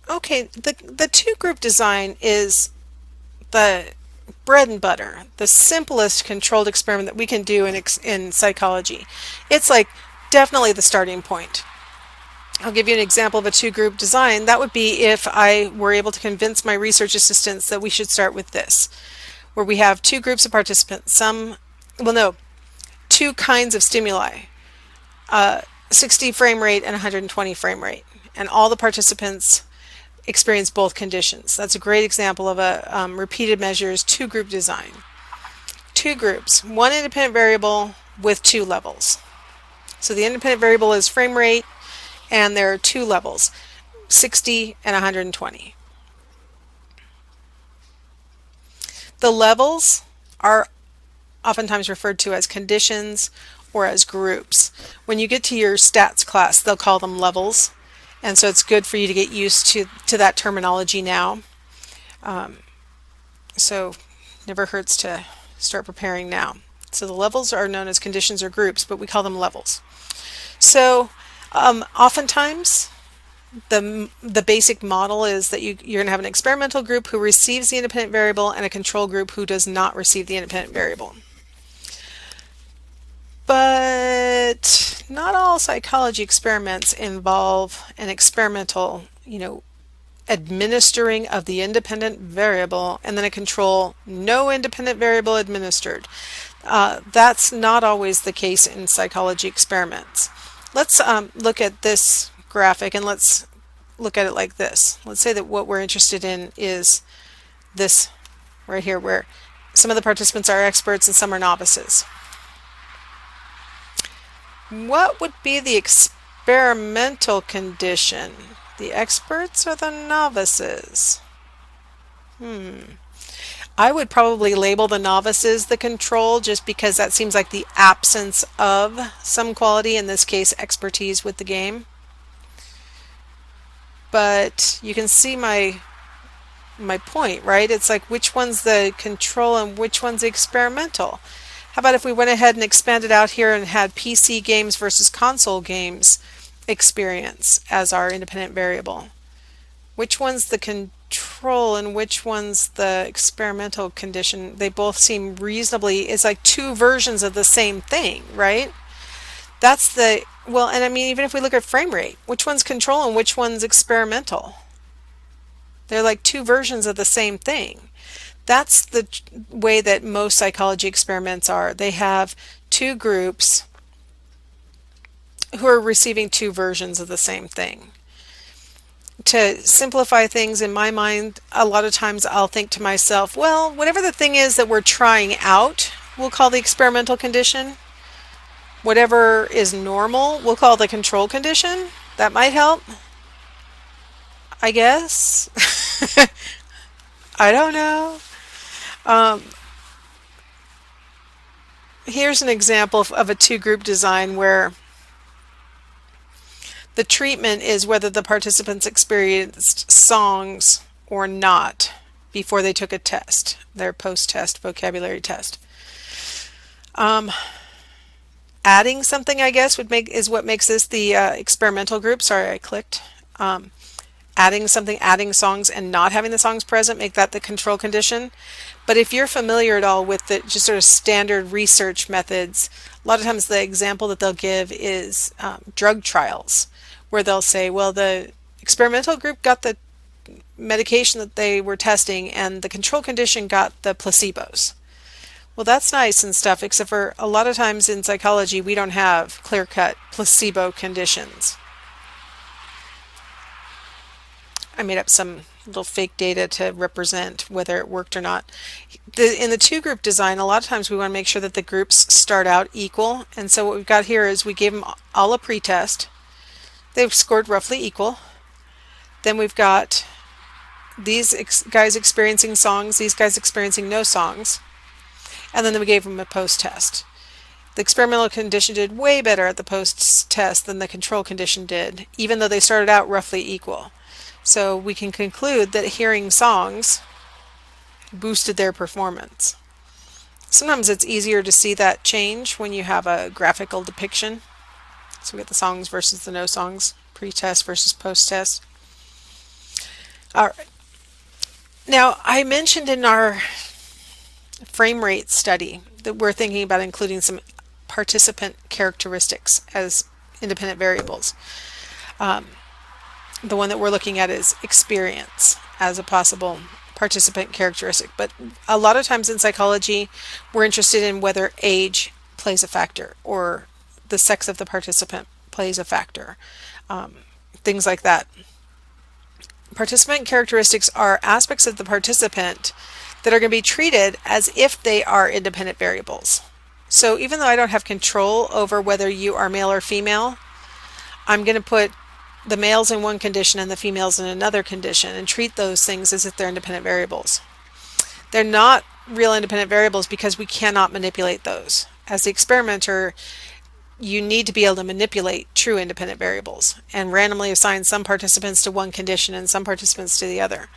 Okay, the two-group design is the bread and butter, the simplest controlled experiment that we can do in psychology. It's like definitely the starting point. I'll give you an example of a two-group design. That would be if I were able to convince my research assistants that we should start with this, where we have two groups of participants. Well, no, two kinds of stimuli, 60 frame rate and 120 frame rate, and all the participants experience both conditions. That's a great example of a repeated measures two-group design. Two groups, one independent variable with two levels. So the independent variable is frame rate, and there are two levels, 60 and 120. The levels are oftentimes referred to as conditions or as groups. When you get to your stats class, they'll call them levels, and so it's good for you to get used to that terminology now. So never hurts to start preparing now. So the levels are known as conditions or groups, but we call them levels. So oftentimes the basic model is that you're going to have an experimental group who receives the independent variable and a control group who does not receive the independent variable. But not all psychology experiments involve an experimental, administering of the independent variable and then a control, no independent variable administered. That's not always the case in psychology experiments. Let's look at this graphic and let's look at it like this. Let's say that what we're interested in is this right here, where some of the participants are experts and some are novices. What would be the experimental condition? The experts or the novices? I would probably label the novices the control just because that seems like the absence of some quality, in this case expertise with the game. But you can see my point, right? It's like which one's the control and which one's the experimental. How about if we went ahead and expanded out here and had PC games versus console games experience as our independent variable? Which one's the control and which one's the experimental condition? They both seem reasonably, it's like two versions of the same thing, right? That's well, and I mean, even if we look at frame rate, which one's control and which one's experimental? They're like two versions of the same thing. That's the way that most psychology experiments are. They have two groups who are receiving two versions of the same thing. To simplify things in my mind, a lot of times I'll think to myself, well, whatever the thing is that we're trying out, we'll call the experimental condition. Whatever is normal, we'll call the control condition. That might help, I guess. I don't know. Here's an example of a two-group design where the treatment is whether the participants experienced songs or not before they took a test, their post-test vocabulary test. Adding something, I guess, is what makes this the experimental group. Sorry, I clicked. Adding something, adding songs and not having the songs present, make that the control condition. But if you're familiar at all with the just sort of standard research methods, a lot of times the example that they'll give is drug trials, where they'll say, well, the experimental group got the medication that they were testing and the control condition got the placebos. Well, that's nice and stuff, except for a lot of times in psychology we don't have clear-cut placebo conditions. I made up some little fake data to represent whether it worked or not. In the two-group design, a lot of times we want to make sure that the groups start out equal, and so what we've got here is we gave them all a pretest. They've scored roughly equal. Then we've got these guys experiencing songs, these guys experiencing no songs, and then we gave them a post-test. The experimental condition did way better at the post-test than the control condition did, even though they started out roughly equal. So we can conclude that hearing songs boosted their performance. Sometimes it's easier to see that change when you have a graphical depiction. So we get the songs versus the no songs, pre-test versus post-test. All right. Now, I mentioned in our frame rate study that we're thinking about including some participant characteristics as independent variables. The one that we're looking at is experience as a possible participant characteristic. But a lot of times in psychology, we're interested in whether age plays a factor or the sex of the participant plays a factor, things like that. Participant characteristics are aspects of the participant that are going to be treated as if they are independent variables. So even though I don't have control over whether you are male or female, I'm going to put the males in one condition and the females in another condition and treat those things as if they're independent variables. They're not real independent variables because we cannot manipulate those. As the experimenter, you need to be able to manipulate true independent variables and randomly assign some participants to one condition and some participants to the other.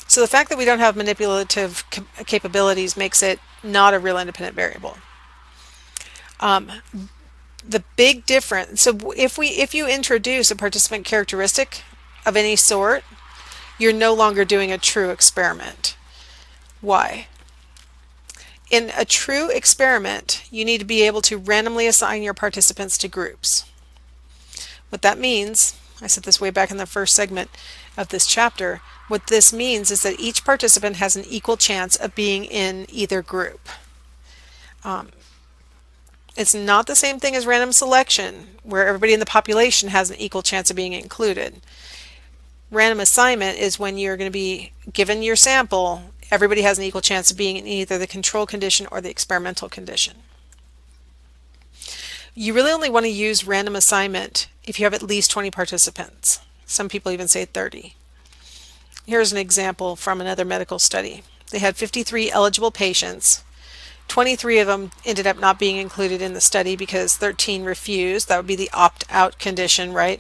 So the fact that we don't have manipulative capabilities makes it not a real independent variable. The big difference, so if you introduce a participant characteristic of any sort, you're no longer doing a true experiment. Why? In a true experiment, you need to be able to randomly assign your participants to groups. What that means, I said this way back in the first segment of this chapter, what this means is that each participant has an equal chance of being in either group. It's not the same thing as random selection, where everybody in the population has an equal chance of being included. Random assignment is when you're going to be given your sample, everybody has an equal chance of being in either the control condition or the experimental condition. You really only want to use random assignment if you have at least 20 participants. Some people even say 30. Here's an example from another medical study. They had 53 eligible patients. 23 of them ended up not being included in the study because 13 refused. That would be the opt-out condition, right?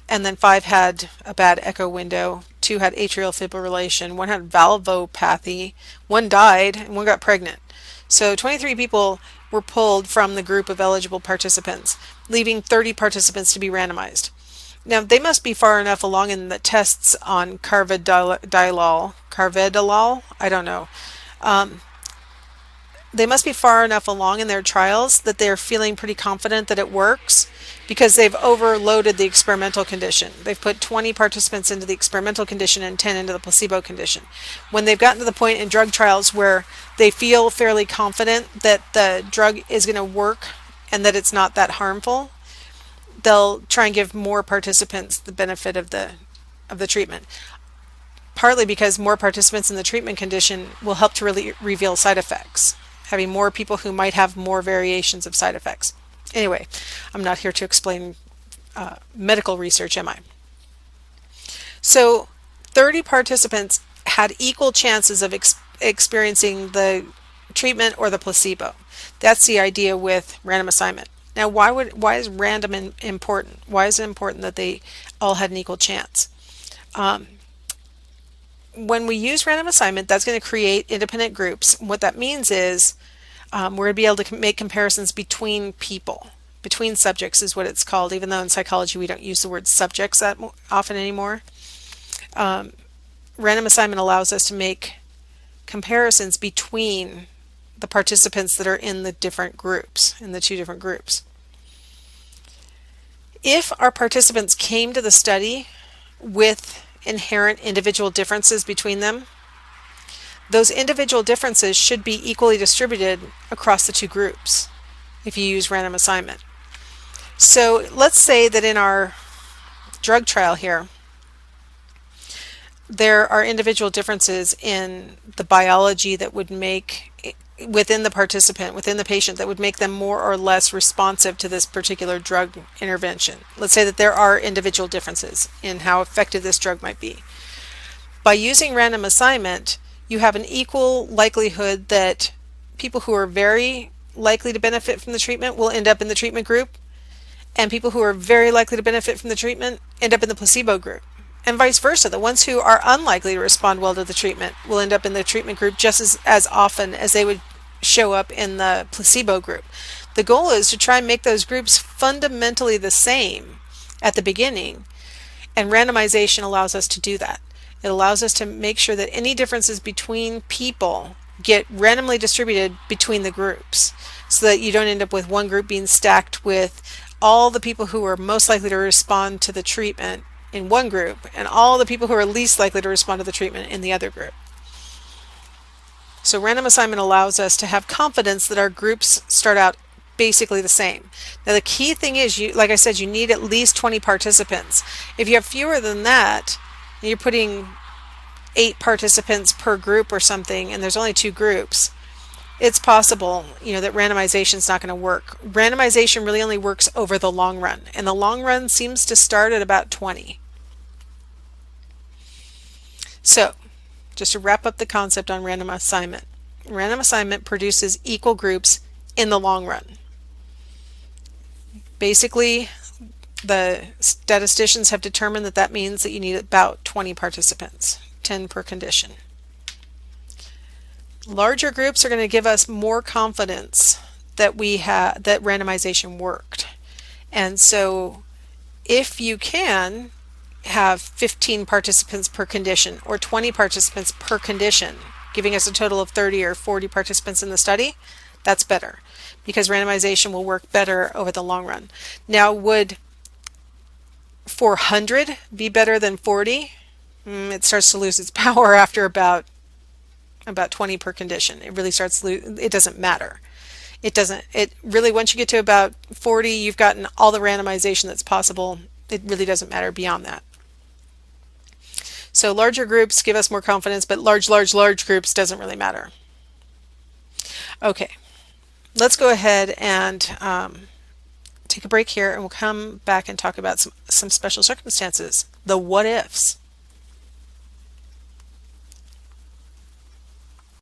And then 5 had a bad echo window, 2 had atrial fibrillation, 1 had valvopathy, 1 died, and 1 got pregnant. So 23 people were pulled from the group of eligible participants, leaving 30 participants to be randomized. Now, they must be far enough along in the tests on carvedilol, I don't know. They must be far enough along in their trials that they're feeling pretty confident that it works because they've overloaded the experimental condition. They've put 20 participants into the experimental condition and 10 into the placebo condition. When they've gotten to the point in drug trials where they feel fairly confident that the drug is going to work and that it's not that harmful, they'll try and give more participants the benefit of the treatment. Partly because more participants in the treatment condition will help to really reveal side effects, having more people who might have more variations of side effects. Anyway, I'm not here to explain medical research, am I? So 30 participants had equal chances of experiencing the treatment or the placebo. That's the idea with random assignment. Now, why is random important? Why is it important that they all had an equal chance? When we use random assignment, that's going to create independent groups. What that means is we're going to be able to make comparisons between people. Between subjects is what it's called, even though in psychology we don't use the word subjects that often anymore. Random assignment allows us to make comparisons between the participants that are in the different groups, in the two different groups. If our participants came to the study with inherent individual differences between them, those individual differences should be equally distributed across the two groups if you use random assignment. So let's say that in our drug trial here, there are individual differences in the biology that would make, within the participant, within the patient, that would make them more or less responsive to this particular drug intervention. Let's say that there are individual differences in how effective this drug might be. By using random assignment, you have an equal likelihood that people who are very likely to benefit from the treatment will end up in the treatment group, and people who are very likely to benefit from the treatment end up in the placebo group. And vice versa. The ones who are unlikely to respond well to the treatment will end up in the treatment group just as often as they would show up in the placebo group. The goal is to try and make those groups fundamentally the same at the beginning, and randomization allows us to do that. It allows us to make sure that any differences between people get randomly distributed between the groups so that you don't end up with one group being stacked with all the people who are most likely to respond to the treatment in one group and all the people who are least likely to respond to the treatment in the other group. So random assignment allows us to have confidence that our groups start out basically the same. Now the key thing is, like I said, you need at least 20 participants. If you have fewer than that, and you're putting 8 participants per group or something, and there's only 2 groups, it's possible, that randomization is not going to work. Randomization really only works over the long run, and the long run seems to start at about 20. So, just to wrap up the concept on random assignment produces equal groups in the long run. Basically, the statisticians have determined that means that you need about 20 participants, 10 per condition. Larger groups are going to give us more confidence that that randomization worked. And so if you can have 15 participants per condition or 20 participants per condition, giving us a total of 30 or 40 participants in the study, that's better because randomization will work better over the long run. Now, would 400 be better than 40? It starts to lose its power after about 20 per condition. It really starts it doesn't matter. It really, once you get to about 40, you've gotten all the randomization that's possible. It really doesn't matter beyond that. So larger groups give us more confidence, but large groups doesn't really matter. Okay, let's go ahead and take a break here, and we'll come back and talk about some special circumstances, the what ifs.